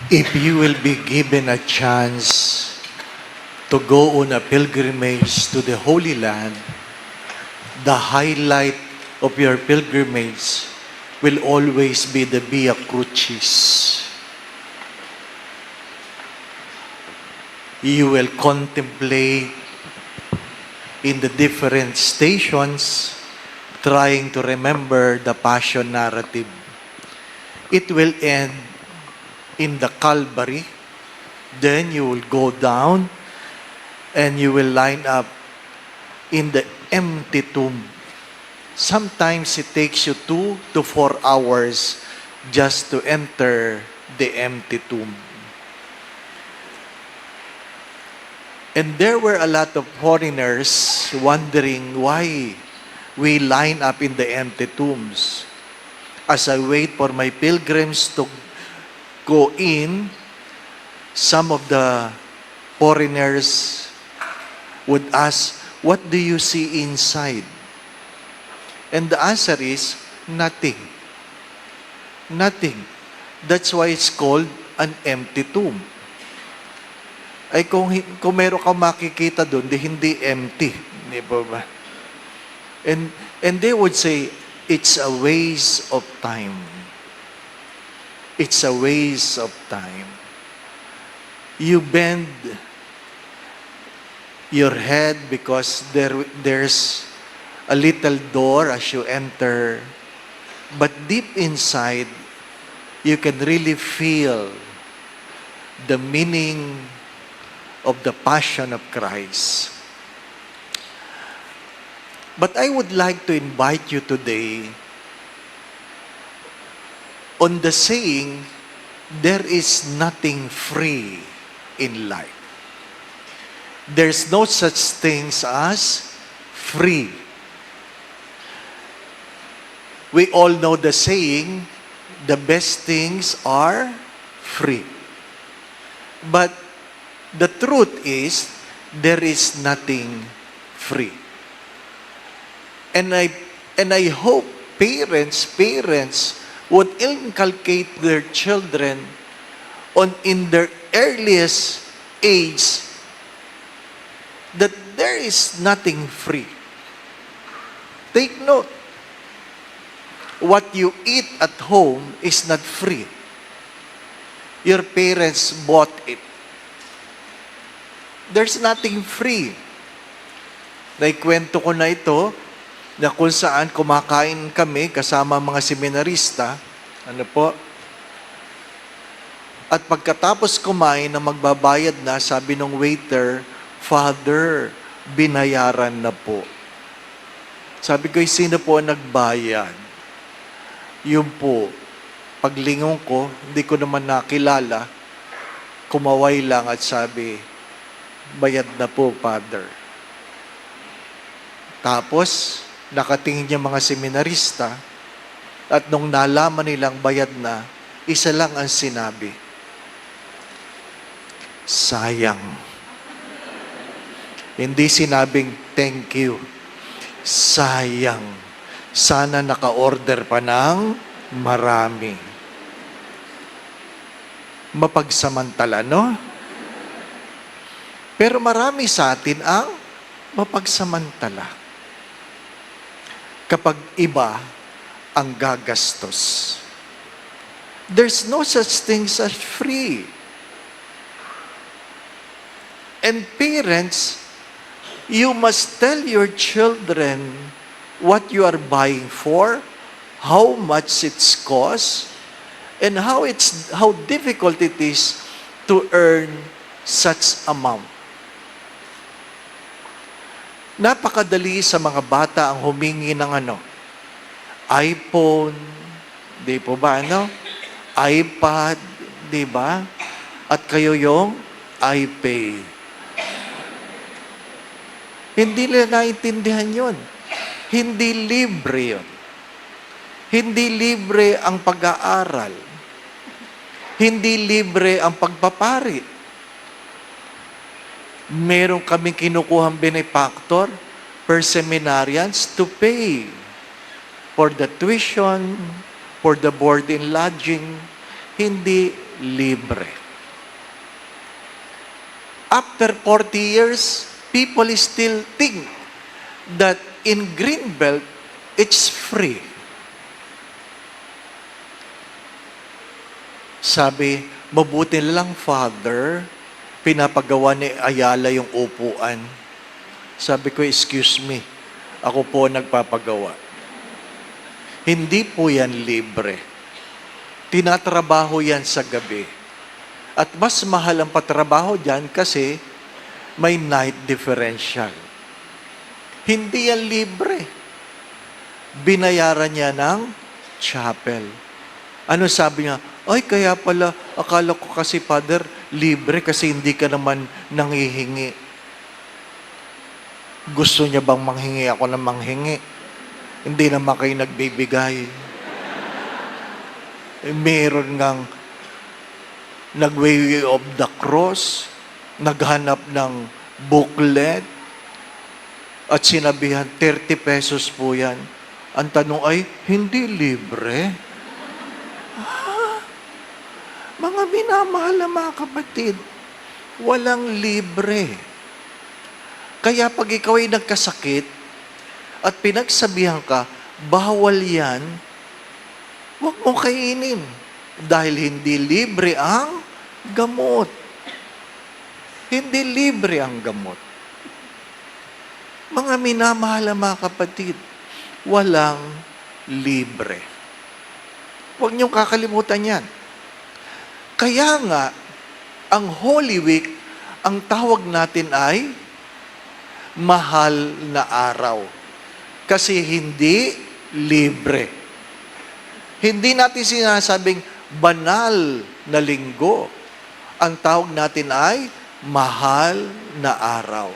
If you will be given a chance to go on a pilgrimage to the Holy Land, the highlight of your pilgrimage will always be the Via Crucis. You will contemplate in the different stations, trying to remember the Passion narrative. It will end in the Calvary. Then you will go down and you will line up in the empty tomb. Sometimes it takes you 2 to 4 hours just to enter the empty tomb. And there were a lot of foreigners wondering why we line up in the empty tombs. As I wait for my pilgrims to go in, some of the foreigners would ask, "What do you see inside?" And the answer is, nothing. Nothing. That's why it's called an empty tomb. Ay kung meron kang makikita doon, di hindi empty. Di ba? And they would say, it's a waste of time. It's a waste of time. You bend your head because there's a little door as you enter. But deep inside, you can really feel the meaning of the Passion of Christ. But I would like to invite you today on the saying, there is nothing free in life. There's no such things as free. We all know the saying, the best things are free. But the truth is, there is nothing free. And I hope parents would inculcate their children in their earliest age that there is nothing free. Take note, what you eat at home is not free. Your parents bought it. There's nothing free. Naikwento ko na ito, na kung saan kumakain kami kasama mga seminarista, at pagkatapos kumain na magbabayad na, sabi ng waiter, "Father, binayaran na po." Sabi ko, sino po ang nagbayad? Yun po, paglingon ko, hindi ko naman nakilala, kumaway lang at sabi, "Bayad na po, Father." Tapos, nakatingin yung mga seminarista at nung nalaman nilang bayad na, isa lang ang sinabi, "Sayang." Hindi sinabing, "Thank you." Sayang. Sana naka-order pa ng marami. Mapagsamantala, no? Pero marami sa atin ang mapagsamantala. Kapag iba ang gagastos. There's no such thing as free. And parents, you must tell your children what you are buying for, how much it's cost, and how difficult it is to earn such amount. Napakadali sa mga bata ang humingi ng iPhone, di po ba, iPad, di ba? At kayo yung iPay. Hindi nila naintindihan yun. Hindi libre yun. Hindi libre ang pag-aaral. Hindi libre ang pagpapari. Meron kaming kinukuhang benefactor per seminarians to pay for the tuition, for the board and lodging. Hindi libre. After 40 years, people still think that in Greenbelt, it's free. Sabi, mabuti lang, Father, pinapagawa ni Ayala yung upuan. Sabi ko, excuse me, ako po nagpapagawa. Hindi po yan libre. Tinatrabaho yan sa gabi. At mas mahal ang patrabaho dyan kasi may night differential. Hindi yan libre. Binayaran niya ng chapel. Ano sabi niya? Ay, kaya pala, akala ko kasi, Father, libre kasi hindi ka naman nanghihingi. Gusto niya bang manghingi ako ng manghingi? Hindi naman kayo nagbibigay. Meron ngang nag-way of the cross, naghanap ng booklet, at sinabihan, 30 pesos po yan. Ang tanong ay, hindi libre. Mga minamahal na mga kapatid, walang libre. Kaya pag ikaw ay nagkasakit at pinagsabihan ka, bawal yan, huwag mo kainin. Dahil hindi libre ang gamot. Hindi libre ang gamot. Mga minamahal na mga kapatid, walang libre. Huwag niyong kakalimutan yan. Kaya nga, ang Holy Week, ang tawag natin ay mahal na araw. Kasi hindi libre. Hindi natin sinasabing banal na linggo. Ang tawag natin ay mahal na araw.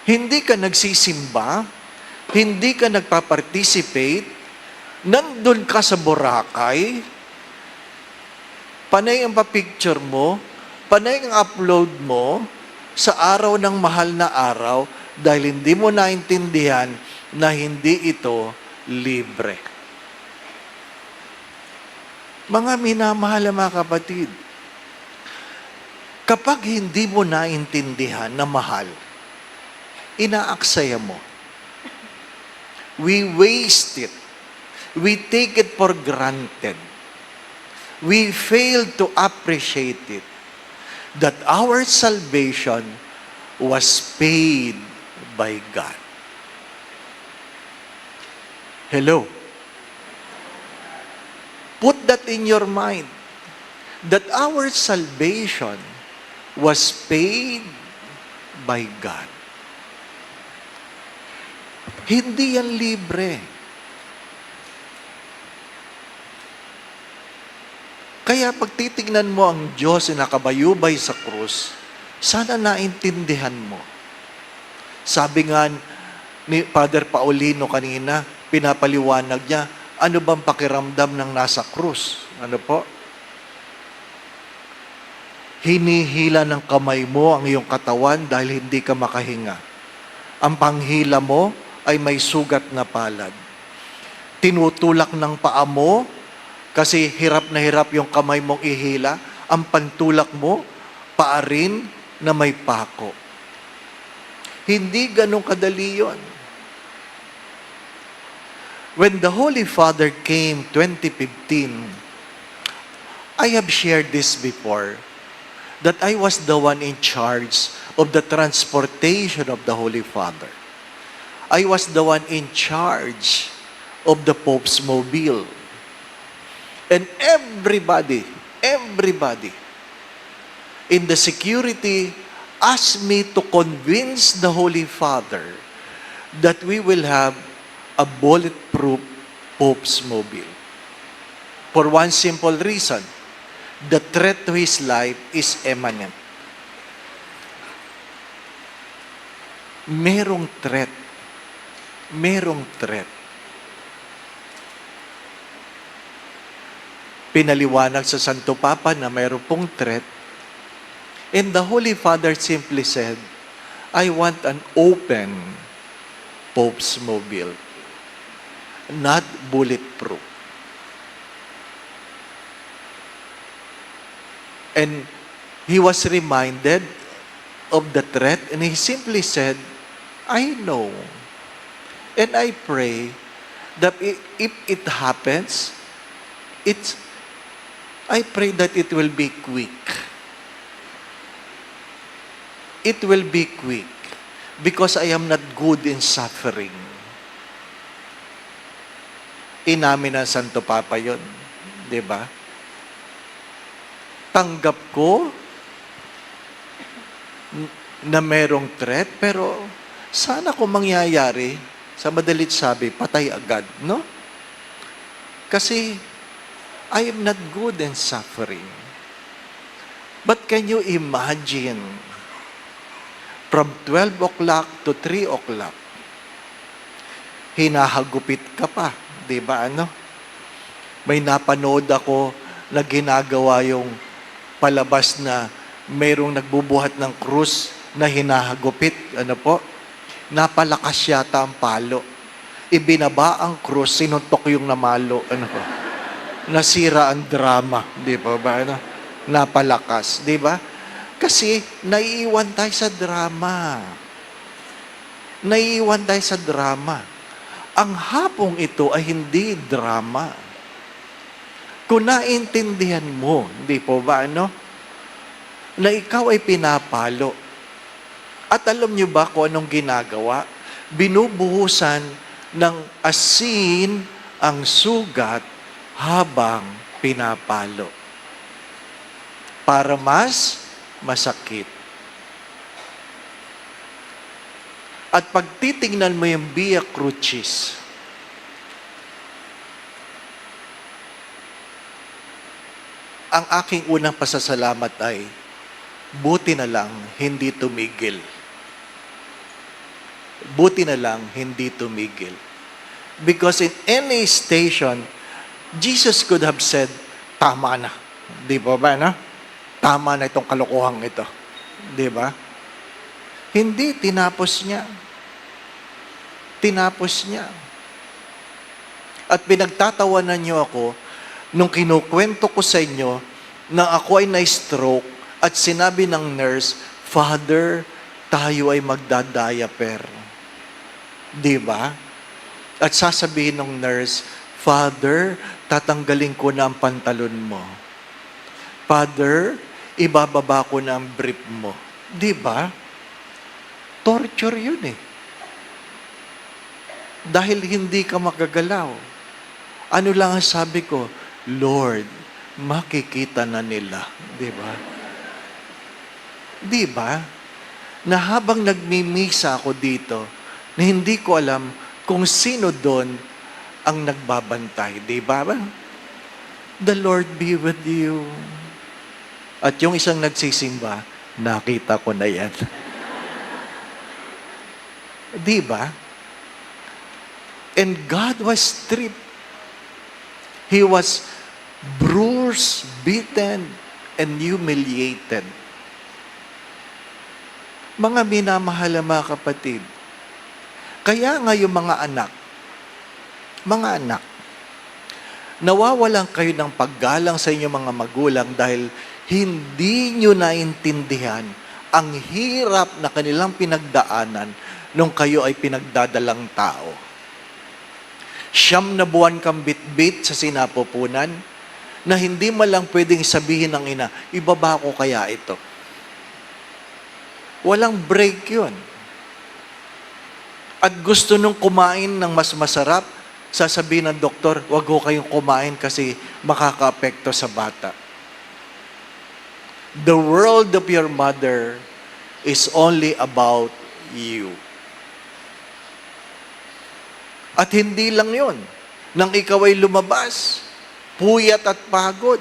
Hindi ka nagsisimba, hindi ka nagpa-participate, nandun ka sa Boracay, panay ang pa-picture mo, panay ang upload mo sa araw ng mahal na araw dahil hindi mo naintindihan na hindi ito libre. Mga minamahal na mga kapatid, kapag hindi mo naintindihan na mahal, inaaksaya mo. We waste it. We take it for granted. We fail to appreciate it, that our salvation was paid by God. Hello? Put that in your mind, that our salvation was paid by God. Hindi yan libre. Kaya pag titignan mo ang Diyos na nakabayubay sa krus, sana naintindihan mo. Sabi nga ni Father Paulino kanina, pinapaliwanag niya, ano bang pakiramdam ng nasa krus? Ano po? Hinihila ng kamay mo ang iyong katawan dahil hindi ka makahinga. Ang panghila mo ay may sugat na palad. Tinutulak ng paa mo kasi hirap na hirap yung kamay mong ihila, ang pantulak mo, paa rin na may pako. Hindi ganun kadali yun. When the Holy Father came 2015, I have shared this before, that I was the one in charge of the transportation of the Holy Father. I was the one in charge of the Pope's mobile. And everybody in the security asked me to convince the Holy Father that we will have a bulletproof Pope's mobile. For one simple reason, the threat to his life is imminent. Merong threat. Pinaliwanag sa Santo Papa na mayroon pong threat. And the Holy Father simply said, I want an open Pope's mobile, not bulletproof. And he was reminded of the threat, and he simply said, I know. And I pray that if it happens, I pray that it will be quick. It will be quick because I am not good in suffering. Inamin ng Santo Papa yun. Diba? Tanggap ko na merong threat, pero sana kung mangyayari, sa madalit sabi, patay agad, no? Kasi I am not good in suffering. But can you imagine, from 12 o'clock to 3 o'clock, hinahagupit ka pa, di ba ano? May napanood ako na ginagawa yung palabas na mayroong nagbubuhat ng krus na hinahagupit, ano po? Napalakas yata ang palo. Ibinaba ang krus, sinuntok yung namalo, ano po? Nasira ang drama, di ba ba? Ano? Napalakas, di ba? Kasi naiiwan tayo sa drama. Naiiwan tayo sa drama. Ang hapong ito ay hindi drama. Kung naintindihan mo, di po ba, ano? Na ikaw ay pinapalo. At alam niyo ba kung anong ginagawa? Binubuhusan ng asin ang sugat habang pinapalo. Para mas masakit. At pag titingnan mo yung Via Crucis, ang aking unang pasasalamat ay, buti na lang hindi tumigil. Buti na lang hindi tumigil. Because in any station, Jesus could have said, tama na. Di ba ba, no? Tama na itong kalokohang ito. Di ba? Hindi, tinapos niya. Tinapos niya. At pinagtatawanan niyo ako nung kinukwento ko sa inyo na ako ay na-stroke at sinabi ng nurse, Father, tayo ay magdadiaper. Di ba? At sasabihin ng nurse, Father, tatanggalin ko na ang pantalon mo. Father, ibababa ko na ang brief mo. Di ba? Torture yun eh. Dahil hindi ka magagalaw. Ano lang ang sabi ko? Lord, makikita na nila. Di ba? Di ba? Na habang nagmimisa ako dito, na hindi ko alam kung sino doon ang nagbabantay. Di ba? The Lord be with you. At yung isang nagsisimba, nakita ko na yan. Di ba? And God was stripped. He was bruised, beaten, and humiliated. Mga minamahal na mga kapatid, kaya nga yung mga anak, nawawalan kayo ng paggalang sa inyong mga magulang dahil hindi nyo naintindihan ang hirap na kanilang pinagdaanan nung kayo ay pinagdadalang tao. 9 na buwan kang bit-bit sa sinapupunan na hindi mo lang pwedeng sabihin ng ina, ibaba ko kaya ito. Walang break yun. At gusto nung kumain ng mas masarap, sasabihin ng doktor, wag ho kayong kumain kasi makaka-apekto sa bata. The world of your mother is only about you. At hindi lang yun. Nang ikaw ay lumabas, puyat at pagod,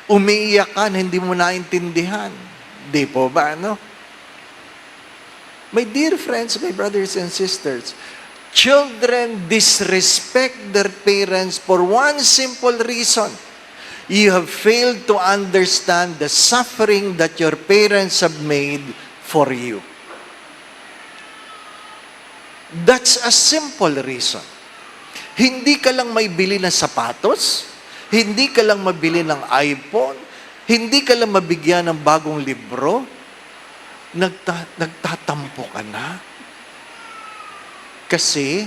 umiiyak ka na hindi mo naintindihan. Di po ba, ano? My dear friends, my brothers and sisters, children disrespect their parents for one simple reason. You have failed to understand the suffering that your parents have made for you. That's a simple reason. Hindi ka lang may bili ng sapatos, hindi ka lang mabili ng iPhone, Hindi ka lang mabigyan ng bagong libro, nagtatampo ka na. Kasi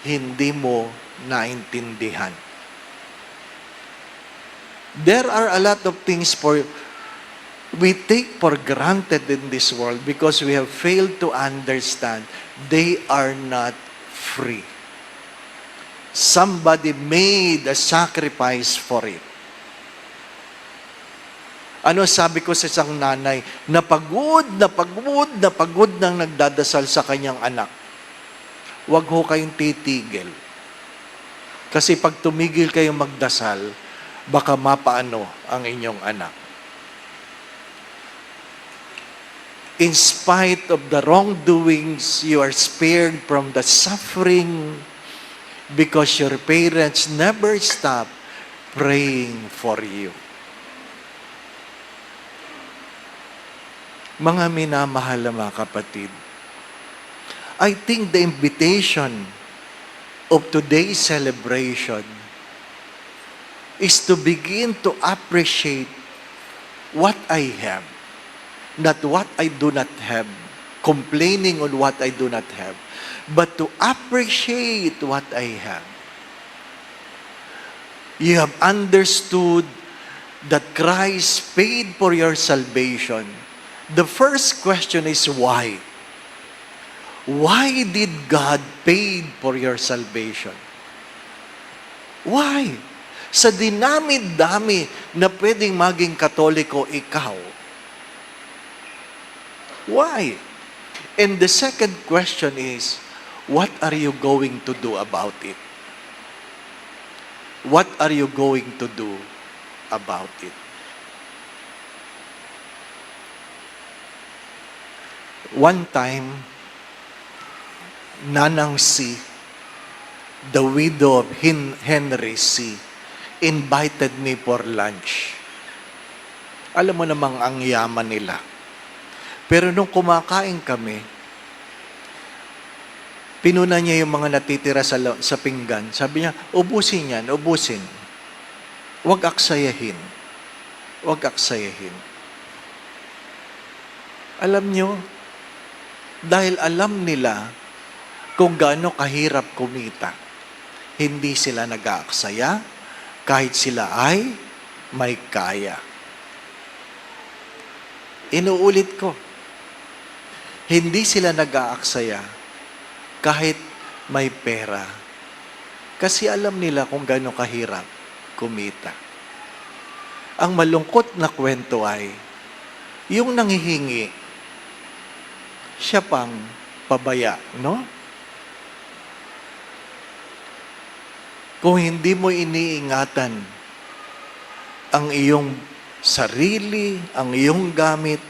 hindi mo naintindihan. There are a lot of things we take for granted in this world because we have failed to understand they are not free. Somebody made a sacrifice for it. Ano sabi ko sa isang nanay, napagod nang nagdadasal sa kanyang anak. Huwag ho kayong titigil. Kasi pag tumigil kayong magdasal, baka mapaano ang inyong anak. In spite of the wrongdoings, you are spared from the suffering because your parents never stop praying for you. Mga minamahal na mga kapatid, I think the invitation of today's celebration is to begin to appreciate what I have, not what I do not have, complaining on what I do not have, but to appreciate what I have. You have understood that Christ paid for your salvation. The first question is why? Why did God pay for your salvation? Why? Sa dinami-dami na pwedeng maging Katoliko ikaw. Why? And the second question is, what are you going to do about it? What are you going to do about it? One time, Nanang C., the widow of Henry C., invited me for lunch. Alam mo namang ang yaman nila. Pero nung kumakain kami, pinuna niya yung mga natitira sa pinggan. Sabi niya, ubusin yan, ubusin. Huwag aksayahin. Huwag aksayahin. Alam niyo, dahil alam nila kung gaano kahirap kumita, hindi sila nag-aaksaya kahit sila ay may kaya. Inuulit ko, hindi sila nag-aaksaya kahit may pera. Kasi alam nila kung gaano kahirap kumita. Ang malungkot na kwento ay, yung nanghihingi, siya pang pabaya, no? Kung hindi mo iniingatan ang iyong sarili, ang iyong gamit,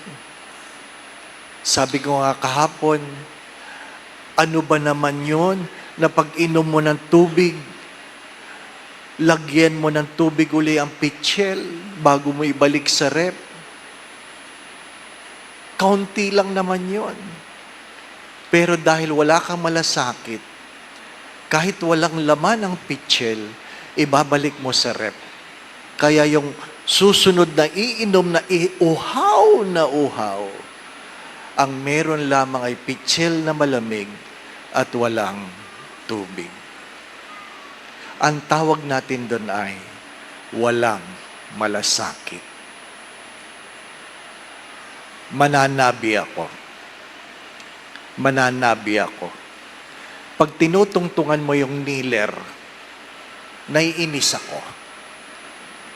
sabi ko nga kahapon, ano ba naman yun na pag inom mo ng tubig, lagyan mo ng tubig uli ang pitchel bago mo ibalik sa rep? Kaunti lang naman yun. Pero dahil wala kang malasakit, kahit walang laman ang pitchel, ibabalik mo sa rep. Kaya yung susunod na iinom na uhaw, ang meron lamang ay pitchel na malamig at walang tubig. Ang tawag natin doon ay walang malasakit. Mananabi ako. Pag tinutungtungan mo yung kneeler, naiinis ako.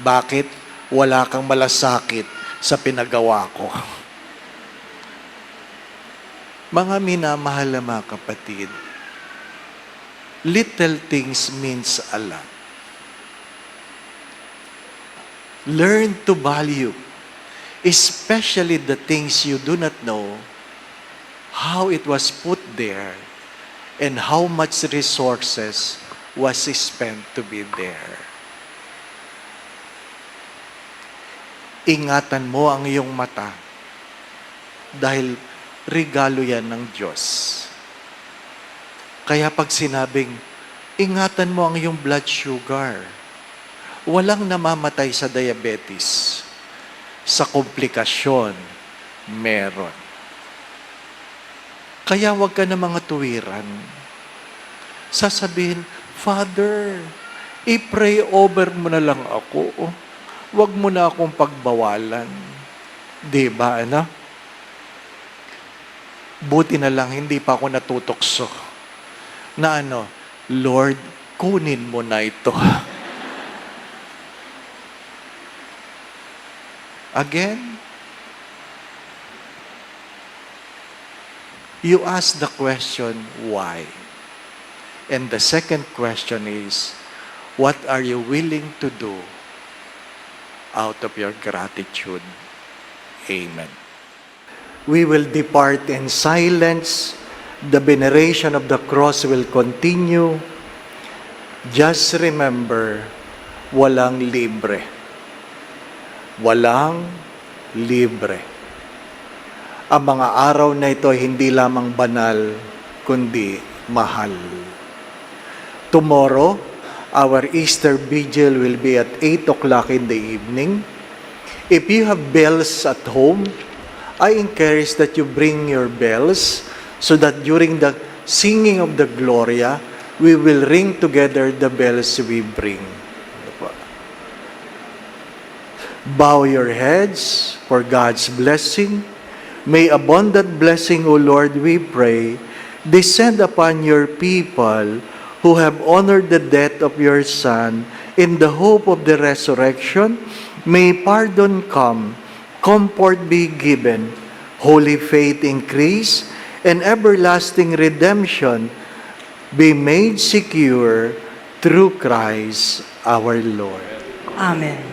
Bakit? Wala kang malasakit sa pinagawa ko. Mga minamahal na mga kapatid, little things means a lot. Learn to value, especially the things you do not know, how it was put there, and how much resources was spent to be there. Ingatan mo ang iyong mata dahil regalo yan ng Diyos. Kaya pag sinabing, ingatan mo ang iyong blood sugar, walang namamatay sa diabetes. sa komplikasyon, meron. Kaya wag ka na mga tuwiran. Sasabihin, Father, i-pray over mo na lang ako. Wag mo na akong pagbawalan. Diba, ano? Buti na lang, hindi pa ako natutokso. Na ano, Lord, kunin mo na ito. Again, you ask the question, why? And the second question is, what are you willing to do out of your gratitude? Amen. We will depart in silence. The veneration of the cross will continue. Just remember, walang libre. Walang libre. Ang mga araw na ito hindi lamang banal, kundi mahal. Tomorrow, our Easter Vigil will be at 8 o'clock in the evening. If you have bells at home, I encourage that you bring your bells so that during the singing of the Gloria, we will ring together the bells we bring. Bow your heads for God's blessing. May abundant blessing, O Lord, we pray, descend upon your people who have honored the death of your Son in the hope of the resurrection. May pardon come, comfort be given, holy faith increase, and everlasting redemption be made secure through Christ our Lord. Amen.